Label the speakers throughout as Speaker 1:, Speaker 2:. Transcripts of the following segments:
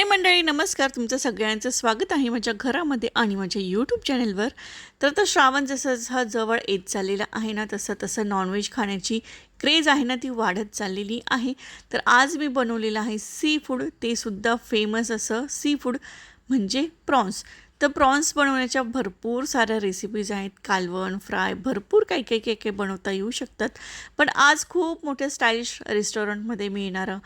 Speaker 1: हाय मंडळी, नमस्कार. तुमचं सगळ्यांचं स्वागत आहे माझ्या घरामध्ये आणि माझ्या यूट्यूब चॅनलवर. तर श्रावण जसं जवळ येत चाललेला आहे ना, तसं तसं नॉनव्हेज खाण्याची क्रेज आहे ना, ती वाढत चाललेली आहे. तर आज मी बनवलेलं आहे सी फूड, ते सुद्धा फेमस असं सी फूड म्हणजे प्रॉन्स. तर प्रॉन्स बनवण्याच्या भरपूर साऱ्या रेसिपीज आहेत. कालवण, फ्राय, भरपूर काही काही काही काही बनवता येऊ शकतात. पण आज खूप मोठ्या स्टायलिश रेस्टॉरंटमध्ये मिळणारं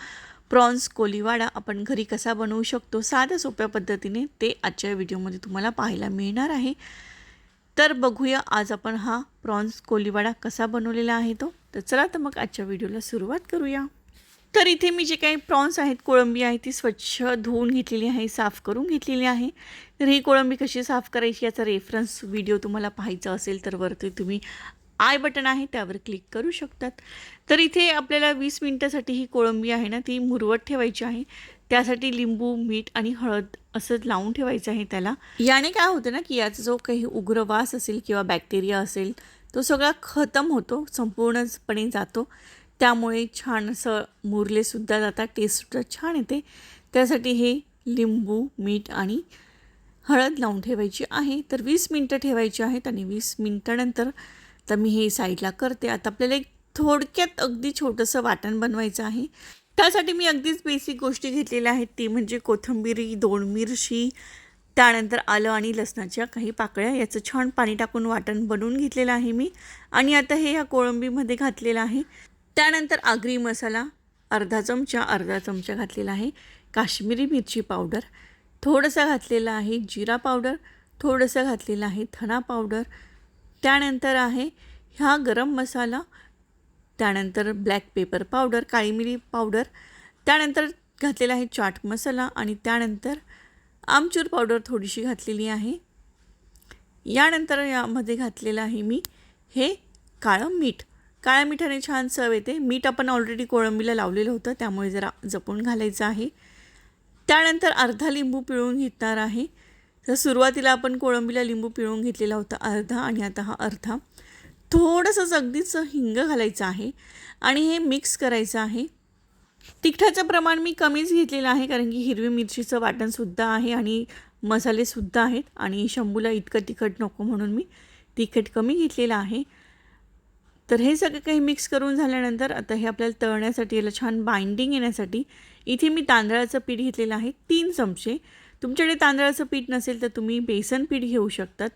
Speaker 1: प्रॉन्स कोलीवाडा आपण घरी कसा बनवू शकतो साध्या सोप्या पद्धतीने, ते आजच्या व्हिडिओमध्ये तुम्हाला पाहायला मिळणार आहे. तर बघूया आज आपण हा प्रॉन्स कोलीवाडा कसा बनवलेला आहे तो. तर चला तर मग आजच्या व्हिडिओला सुरुवात करूया. तर इथे मी जे काही प्रॉन्स आहेत, कोळंबी आहे, ती स्वच्छ धुवून घेतलेली आहे, साफ करून घेतलेली आहे. तर ही कोळंबी कशी साफ करायची याचा रेफरन्स व्हिडिओ तुम्हाला पाहायचा असेल तर वरती तुम्ही आय बटन आहे त्यावर क्लिक करू शकतात. तर इथे आपल्याला 20 मिनिटासाठी ही कोळंबी आहे ना, ती मुरवत ठेवायची आहे. त्यासाठी लिंबू, मीठ आणि हळद असं लावून ठेवायचं आहे त्याला. याने काय होतं ना, की याचा जो काही उग्र वास असेल किंवा बॅक्टेरिया असेल तो सगळा खतम होतो, संपूर्णपणे जातो. त्यामुळे छान असं मुरलेसुद्धा जातात, टेस्टसुद्धा छान येते. त्यासाठी हे लिंबू, मीठ आणि हळद लावून ठेवायची आहे. तर 20 मिनटं ठेवायची आहेत आणि 20 मिनटानंतर तर मी हे साईडला करते. आता आपल्याला एक थोडक्यात अगदी छोटंसं वाटण बनवायचं आहे. त्यासाठी मी अगदीच बेसिक गोष्टी घेतलेल्या आहेत, ती म्हणजे कोथिंबीर, 2 मिरची, त्यानंतर आलं आणि लसणाच्या काही पाकळ्या, याचं छान पाणी टाकून वाटण बनवून घेतलेलं आहे मी. आणि आता हे या कोळंबीमध्ये घातलेलं आहे. त्यानंतर आगरी मसाला अर्धा चमचा घातलेला आहे. काश्मीरी मिरची पावडर थोडंसं घातलेलं आहे. जिरा पावडर थोडंसं घातलेलं आहे. धना पावडर, त्यानंतर आहे हा गरम मसाला, त्यानंतर ब्लॅक पेपर पावडर, काळी मिरी पावडर, त्यानंतर घातलेला आहे चाट मसाला आणि त्यानंतर आमचूर पावडर थोडीशी घातलेली आहे. यानंतर यामध्ये घातलेलं आहे मी हे काळं मीठ. काळ्या मिठाने छान चव येते. मीठ आपण ऑलरेडी कोळंबीला लावलेलं होतं, त्यामुळे जरा जपून घालायचं आहे. त्यानंतर अर्धा लिंबू पिळून घेणार आहे. तर सुरुवातीला आपण कोळंबीला लिंबू पिळून घेतलेला होता अर्धा, आणि आता हा अर्धा. थोडंसंच अगदीच हिंग घालायचं आहे आणि हे मिक्स करायचं आहे. तिखटाचं प्रमाण मी कमीच घेतलेलं आहे, कारण की हिरवी मिरचीचं वाटणसुद्धा आहे आणि मसालेसुद्धा आहेत आणि शंभूला इतकं तिखट नको म्हणून मी तिखट कमी घेतलेलं आहे. तर हे सगळं काही मिक्स करून झाल्यानंतर आता हे आपल्याला तळण्यासाठी, याला छान बाइंडिंग येण्यासाठी इथे मी तांदळाचं पीठ घेतलेलं आहे 3 चमचे. तुमच्याकडे तांदळाचं पीठ नसेल तर तुम्ही बेसन पीठ घेऊ शकतात.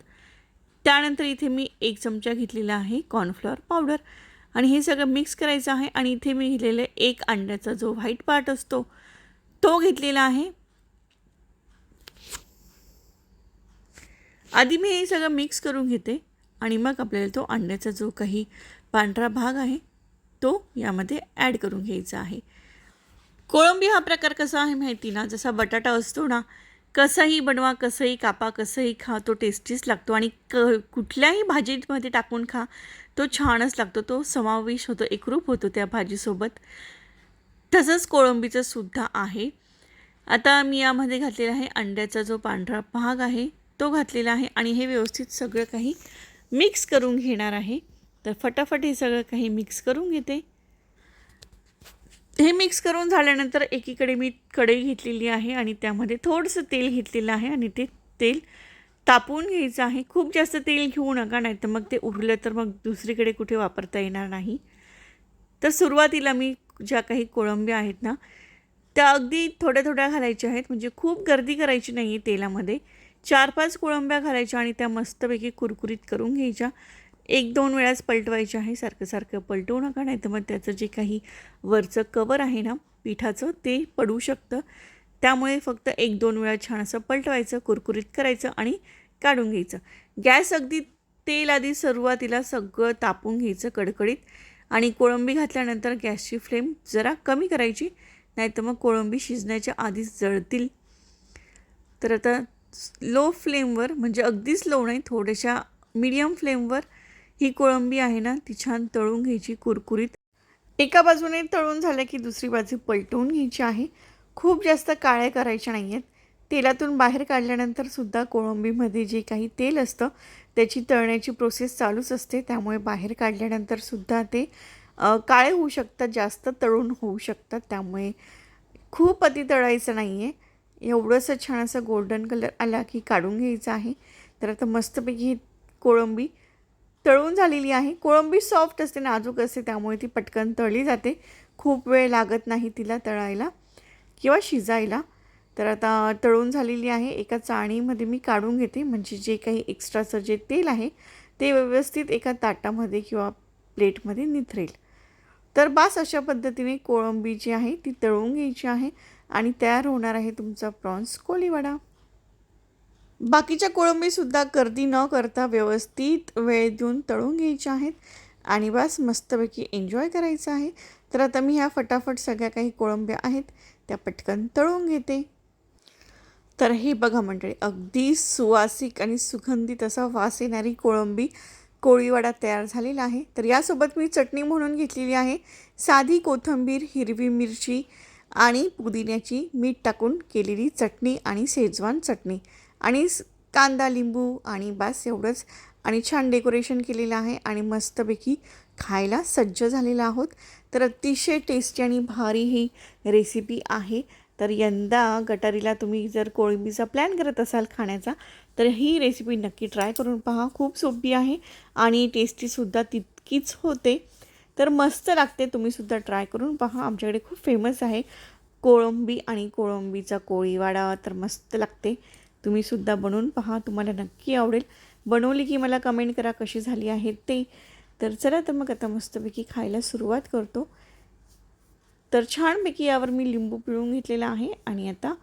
Speaker 1: त्यानंतर इथे मी 1 चमचा घेतलेला आहे कॉर्नफ्लॉवर पावडर आणि हे सगळं मिक्स करायचं आहे. आणि इथे मी घेतलेलं 1 अंड्याचा जो व्हाईट पार्ट असतो तो घेतलेला आहे. आधी मी हे सगळं मिक्स करून घेते आणि मग आपल्याला तो अंड्याचा जो काही पांढरा भाग आहे तो यामध्ये ॲड करून घ्यायचा आहे. कोळंबी हा प्रकार कसा आहे माहिती ना, जसा बटाटा असतो ना, कसंही बनवा, कसंही कापा, कसंही खा, तो टेस्टीच लागतो. आणि कुठल्याही भाजीमध्ये टाकून खा, तो छानच लागतो. तो समावेश होतो, एकरूप होतो त्या भाजीसोबत. तसंच कोळंबीचं सुद्धा आहे. आता मी यामध्ये घातलेला आहे अंड्याचा जो पांढरा भाग आहे तो घातलेला आहे आणि हे व्यवस्थित सगळं काही मिक्स करून घेणार आहे. तर फटाफट हे सगळं काही मिक्स करून घेते. हे मिक्स करून झाल्यानंतर एकीकडे मी कढई घेतलेली आहे आणि त्यामध्ये थोडंसं तेल घेतलेलं आहे आणि ते तेल तापवून घ्यायचं आहे. खूप जास्त तेल घेऊ नका, नाही तर मग ते उरलं तर मग दुसरीकडे कुठे वापरता येणार नाही. तर सुरुवातीला मी ज्या काही कोळंब्या आहेत ना, त्या अगदी थोड्या थोड्या घालायच्या आहेत, म्हणजे खूप गर्दी करायची नाही आहे तेलामध्ये. 4-5 कोळंब्या घालायच्या आणि त्या मस्तपैकी कुरकुरीत करून घ्यायच्या. 1-2 वेळाच पलटवायचं आहे, सारखं सारखं पलटवू नका, नाही तर मग त्याचं जे काही वरचं कवर आहे ना पिठाचं ते पडू शकतं. त्यामुळे फक्त 1-2 वेळा छान असं पलटवायचं, कुरकुरीत करायचं आणि काढून घ्यायचं. गॅस अगदी तेल आधी सुरुवातीला सगळं तापून घ्यायचं कडकडीत. आणि कोळंबी घातल्यानंतर गॅसची फ्लेम जरा कमी करायची, नाही तर मग कोळंबी शिजण्याच्या आधीच जळतील. तर आता लो फ्लेमवर, म्हणजे अगदीच लो नाही, थोड्याशा मीडियम फ्लेमवर ही कोळंबी आहे ना ती छान तळून घ्यायची कुरकुरीत. एका बाजूने तळून झालं की दुसरी बाजू पलटवून घ्यायची आहे. खूप जास्त काळे करायचे नाही आहेत. तेलातून बाहेर काढल्यानंतर सुद्धा कोळंबीमध्ये जे काही तेल असतं त्याची तळण्याची प्रोसेस चालूच असते, त्यामुळे बाहेर काढल्यानंतर सुद्धा ते काळे होऊ शकतात, जास्त तळून होऊ शकतात. त्यामुळे खूप अति तळायचं नाही आहे. एवढंसं छान असं गोल्डन कलर आला की काढून घ्यायचं आहे. तर आता मस्तपैकी ही कोळंबी तळून झालेली आहे. कोळंबी सॉफ्ट असते, नाजूक असते, त्यामुळे ती पटकन तळली जाते. खूप वेळ लागत नाही तिला तळायला किंवा शिजायला. तर आता तळून झालेली आहे. एका चाळणीमध्ये मी काढून घेते, म्हणजे जे काही एक्स्ट्राचं जे तेल आहे ते व्यवस्थित एका ताटामध्ये किंवा प्लेटमध्ये निथरेल. तर बास अशा पद्धतीने कोळंबी जी आहे ती तळून घ्यायची आहे आणि तयार होणार आहे तुमचा प्रॉन्स कोळीवडा. बाकीच्या कोळंबीसुद्धा गर्दी न करता व्यवस्थित वेळ देऊन तळून घ्यायच्या आहेत आणि बस मस्तपैकी एन्जॉय करायचं आहे. तर आता मी ह्या फटाफट सगळ्या काही कोळंब्या आहेत त्या पटकन तळून घेते. तर हे बघा मंडळी, अगदी सुवासिक आणि सुगंधित असा वास येणारी कोळंबी कोळीवडा तयार झालेला आहे. तर यासोबत मी चटणी म्हणून घेतलेली आहे साधी कोथिंबीर, हिरवी मिरची आणि पुदिन्याची मीठ टाकून केलेली चटणी आणि शेजवान चटणी आणि कांदा, लिंबू आणि बस एवढंच. आणि छान डेकोरेशन केलेलं आहे आणि मस्तपैकी खायला सज्ज झालेलं आहोत. तर अतिशय टेस्टी आणि भारी ही रेसिपी आहे. तर यंदा गटारीला तुम्ही जर कोळंबीचा प्लॅन करत असाल खाण्याचा, तर ही रेसिपी नक्की ट्राय करून पहा. खूप सोपी आहे आणि टेस्टीसुद्धा तितकीच होते. तर मस्त लागते, तुम्हीसुद्धा ट्राय करून पहा. आमच्याकडे खूप फेमस आहे कोळंबी आणि कोळंबीचा कोळीवाडा, तर मस्त लागते. तुम्हीसुद्धा बनवून पहा, तुम्हाला नक्की आवडेल. बनवली की मला कमेंट करा कशी झाली आहे ते. तर चला तर मग आता मस्तपैकी खायला सुरुवात करतो. तर छानपैकी यावर मी लिंबू पिळून घेतलेला आहे आणि आता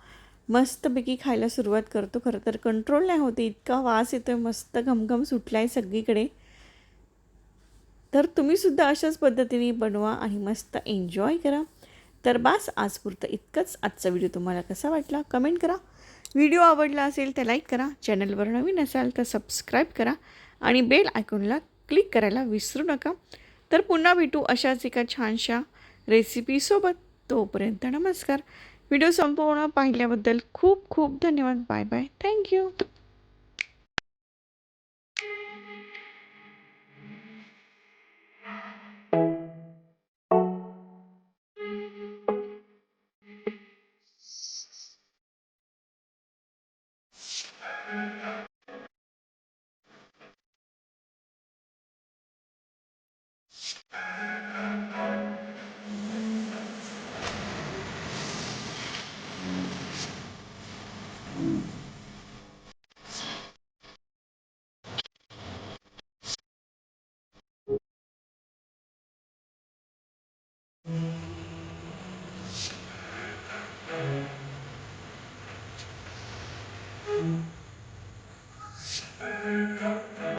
Speaker 1: मस्तपैकी खायला सुरुवात करतो. खरं तर कंट्रोल नाही होते, इतका वास येतोय, मस्त घमघम सुटला आहे सगळीकडे. तर तुम्हीसुद्धा अशाच पद्धतीने बनवा आणि मस्त एन्जॉय करा. तर बस आजपुरतं इतकंच. आजचा व्हिडिओ तुम्हाला कसा वाटला कमेंट करा. व्हिडिओ आवडला असेल तर लाईक करा. चॅनलवर नवीन असाल तर सबस्क्राईब करा आणि बेल आयकॉनला क्लिक करायला विसरू नका. तर पुन्हा भेटू अशाच एका छानशा रेसिपीसोबत. तोपर्यंत नमस्कार. व्हिडिओ संपूर्ण पाहिल्याबद्दल खूप खूप धन्यवाद. Bye bye. थँक्यू.